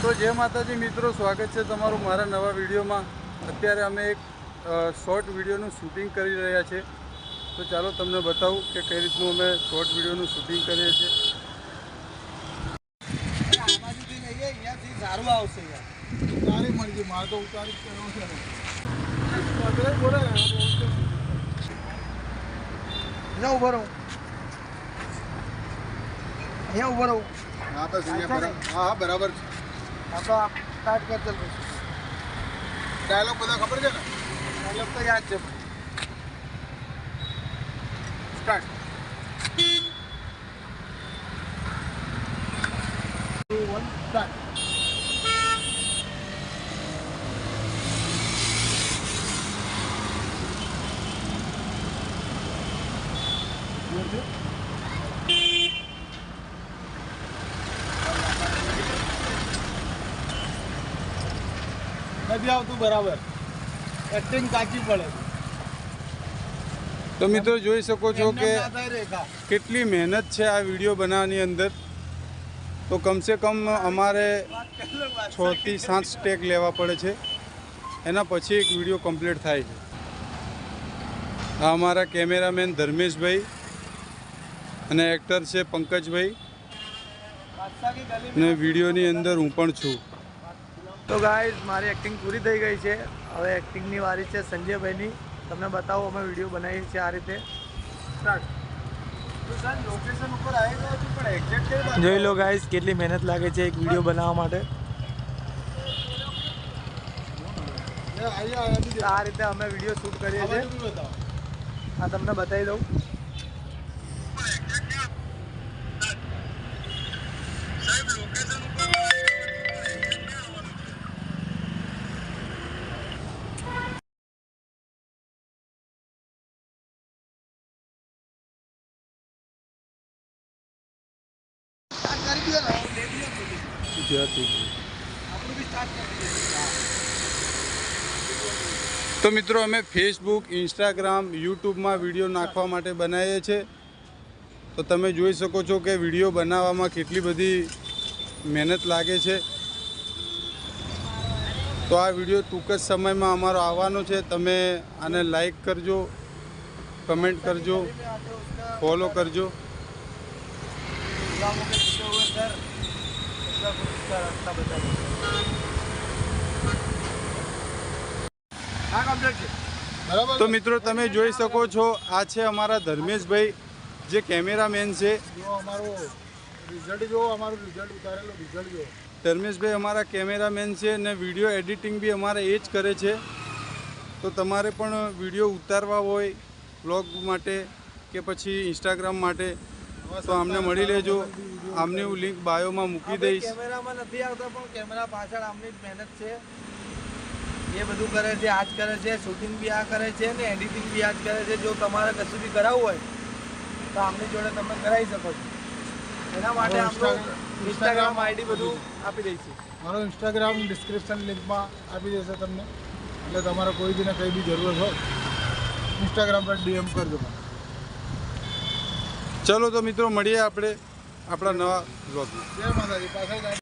तो जय माताजी मित्रों, स्वागत है तमारू मारा नवा वीडियो में। अत्यारे अमे एक शॉर्ट वीडियो शूटिंग करी रह्या छे, तो चलो तमने बताऊँ कि कई रीतनु अमे शॉर्ट वीडियो शूटिंग करीए छीए। हाँ बराबर। आप स्टार्ट कर चल डायलॉग बधा खबर है ना? डायलॉग तो याद है। स्टार्ट। 2 1 स्टार्ट। નથી આવતું બરાબર, એક્ટિંગ કાચી પડે। तो मित्रों જોઈ શકો છો કે કેટલી મહેનત છે આ વિડીયો બનાવવાની અંદર। તો કમ સે કમ અમારે 6 થી 7 સ્ટેક લેવા પડે છે, એના પછી એક વિડીયો કમ્પ્લીટ થાય છે। આ અમારા કેમેરામેન ધર્મેશભાઈ અને એક્ટર છે પંકજભાઈ, અને વિડીયોની અંદર હું પણ છું। તો ગાઈઝ મારી એક્ટિંગ પૂરી થઈ ગઈ છે। હવે એક્ટિંગની વારી છે સંજયભાઈની। તમને બતાવો અમે વિડીયો બનાવીએ છીએ આ રીતે। જોઈ લો ગાઈઝ કેટલી મહેનત લાગે છે એક વિડીયો બનાવવા માટે। આ રીતે અમે વિડીયો શૂટ કરીએ છીએ, આ તમને બતાવી દઉં। तो मित्रों अमे फेसबुक, इंस्टाग्राम, यूट्यूब में विडियो नाखवा माटे बनावीए छे। तो तमे जोई शको छो कि विडियो बनाववामां केटली बधी मेहनत लागे छे। तो आ विडियो टूंक ज समयमां अमारो आववानो छे। तमे आने लाइक करजो, कमेंट करजो, फॉलो करजो। तो मित्रों तमे जोई शको छो आ छे अमारा धर्मेशभाई जे कैमरामेन छे। धर्मेशभाई अमारा कैमरामेन छे ने विडियो एडिटिंग भी अमारा ए ज करे छे। तो तमारे पण विडियो उतारवा होय ब्लॉग माटे के पछी इंस्टाग्राम माटे तो आमने मळी लेजो। आमने हूँ लिंक बायो में मूकी दईश। कैमरामां नथी आवता पण कैमरा पाछळ आमनी ज मेहनत छे। ये बधुं करे छे, आज करे छे, शूटिंग भी आ करे छे ने एडिटिंग भी आज करे छे। जो तमारे कशुं भी करावुं होय तो आमनी जोड़े तमे करावी शको छो। एना माटे आपनो इंस्टाग्राम आईडी बधुं आपी दईशुं। मारो इंस्टाग्राम डिस्क्रिप्शन लिंक में आपी देशे तमने, એટલે તમારે કોઈ બી ને કંઈ બી જરૂરત હોય इंस्टाग्राम पर डीएम करजो। चलो तो मित्रों મળીએ આપણે આપણા નવા બ્લોગમાં। જય માતાજી। પાછા